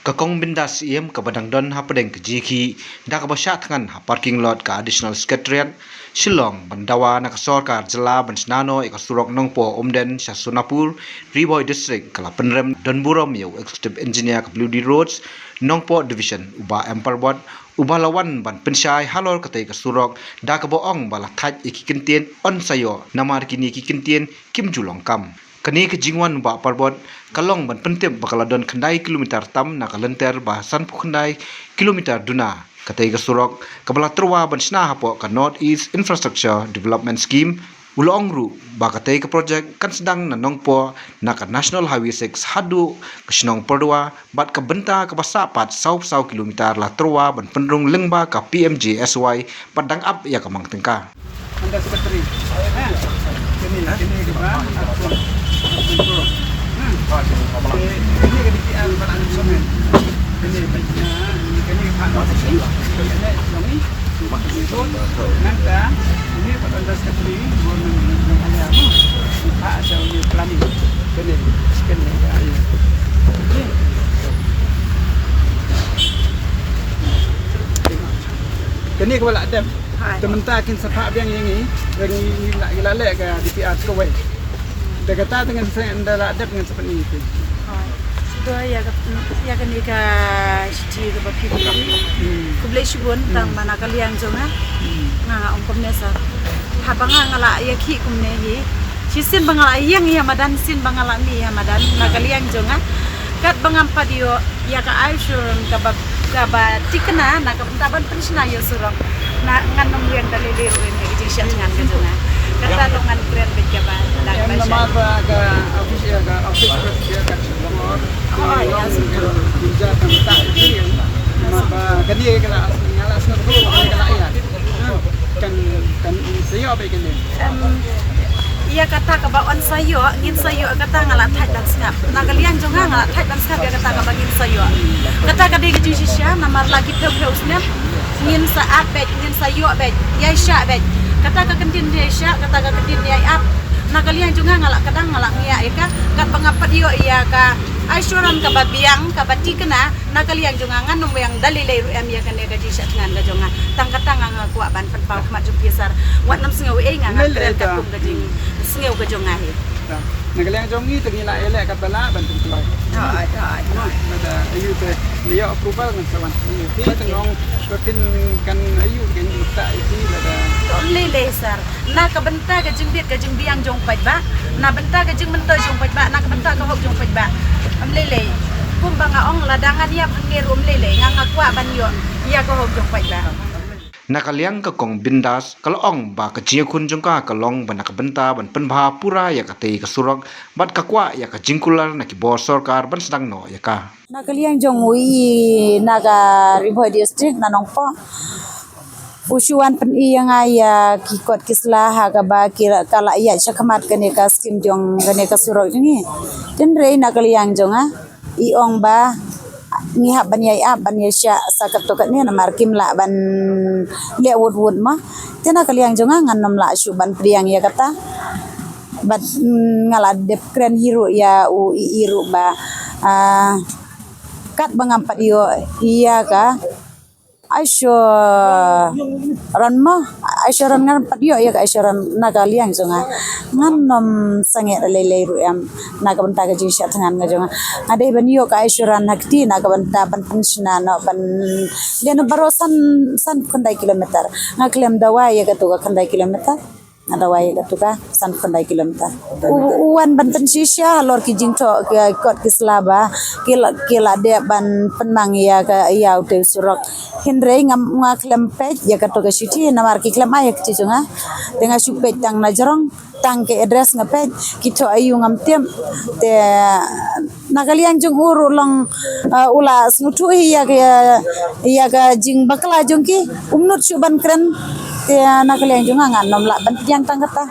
Kakong bindas iem ka badang don ha pedeng ke jiki da ka basya tangan ha parking lot ka additional secretariat Shillong bandawa na kasorkar jela bansnano ika surok nongpo omden sya Sunapur Riboy district kala penrem Donburom yo executive engineer ka Blue D Roads nongpo division uba emperbot uba lawan ban pensyai halor katai ka surok da ka boong bala thaj iki kintien on sayo namar kini iki kintien Kim Julong Kam kani ke jingwan ba parbot kalong ban pentep bakaladon khandai kilometer tam na kalenter bahasan pu khandai kilometer duna katai ka surok kabala terwa ban sna hapo ka North East Infrastructure Development Scheme ulong ru ba katai ka project kan sedang na nongpo na ka National Highway 6 hadu ka Sinong Perdua bat ka benta ka basapat sau kilometer la terwa ban penrung lengba ka PMJ SY padang up ya ka mangtengka Anda sekretari. Ini di bawah. Ini ke DPR balang somen. Ini Pak Notis ini. Ini Nanta. Ini Pak Anda sekretari. Mau ada apa? Pak ada ini planning. Ini kepala adem. Tementakin sepak biang ini nak lek ke DPR Kowai. Dia kata dengan saya anda ada dengan seperti itu. Sudah ya kan ika siti ke bapi kublai shibun tang mana kalian jonga nga pemnesa habanga ngala ya ki kumne hi sisin bangala yang ya madan sin bangala mi ya madan na kalian jonga kat bangampa dio ya ka aishurun ka ba tikna na ka taban pensna yo surong na nganong yang dalile ruin ya jisyan ngan ka jonga kata longan kren bejaba na ba nama ka office ya ka Selangor ya sudah bisa tempat ini ma kani kala ngalas na ko kala ya kan sayo ba kani ia kata ka ba on sayo ngin sayo kata ngala thai dan sngap na kalian jonga ngala thai dan sngap ya kata ka ba ngin sayo kata ka de gi sisya namar lagi peu snap ngin saat bet ngin sayo bet ya sya bet kata ka kentin dia sya kata ka kentin dia ap na kalian jonga ngala kadang ngala ngia ika kat pangapat yo iya ka aisuran ka babiang ka batikna na kalian jonga nganum yang dalilai ru em ya kan ga jisya ngan ga jonga tangkatang nga kuwa ban pen pau mat jumpisar wat nam singaw e nga kren ka kum ga jing singaw ga jonga hi na kalian jongi tengila elek kat bala ban tentu ada ayu te dia approval ngan sawan ini tengong bakin kan ayu kan tak itu ada lele sar na ka benta ga jing dit ga jing biang jong pai ba na benta ga jing menta jong pai ba na ka benta ga hok jong pai ba am lele kum banga ong ladangan ya ngirum lele nga kwa ban yo ya ko hok jong pai ba nakaliang ka kong bindas kalong ba ka jingkun jongka kalong ba nakabenta ban penbha pura ya ka tei ka surok bat ka kwa ya ka jingkular na ki bor sarkar ban sedang no ya ka nakaliang jong wi naga Riboy district nanongpo usuan pen yang aya kikot kislah ka ba kira kala ya chakamat kane ka skim jong kane ka surok ni den rei nakaliang jonga iong ba ngihap ban yai ap ban yasya sakat to kat ni na markim la ban le wud ma tena kaliang jonga nganam la syu ban priang ya kata bat ngala dep kren hiru ya u iru ba kat bangampat yo iya ka aisyo ranma aisyo ran ngan pat yo ya ka aisyo ran nakaliang jonga nganom sange lele ru am naga banta ga jisya tangan ga jonga ade ban yo ka aisyo ran hakti naga banta ban pensna no ban leno barosan san kandai kilometer ngaklem dawa ya ka tu ka kandai kilometer ada wai ka tu ka san kandai kilometer uwan ban pensisya lor ki jing to kot kislaba kila de ban penmang ya ka ya te surok hindre ngaklem pej ya ka to ka siti namar ki klem ayak ti jonga dengan supet tang na jarong tang ke address ngapet kito ayu ngam tem te nakalian jung uru long ula snutu ya ka jing bakla jung ki umnut suban kren te nakalian jung nganom la ban yang tang kata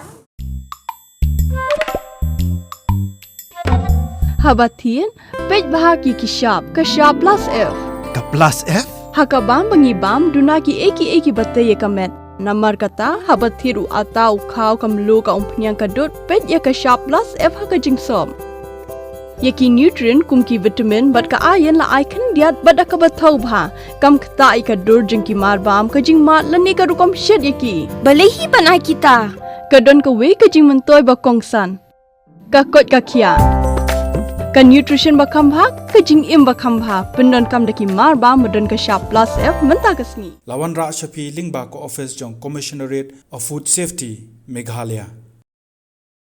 habatin pej bahaki ki shop ka shop plus f Ka plus F? hakabam bangibam dunaki eki bataye kamet Namar kata habat thiru atau kau kamlu ka umpnyang kadut pet ya ka shop plus f ha ka jingsom Yaki nutrient kumki vitamin bat ka iron la ikan diat bat ka bathau bha kam khta ika dur jingki mar bam ka jing mat lani ka rukom shed yaki Balehi banai kita. ka don ka we ka jing mentoy ba kongsan ka kot ka khia ka nutrition ba kham bha ka jing im ba kham bha pendon kam daki mar ba madon ka sharp plus f menta ka sngi Lawan Ra Shafi Lingba ko office jong Commissionerate of Food Safety Meghalaya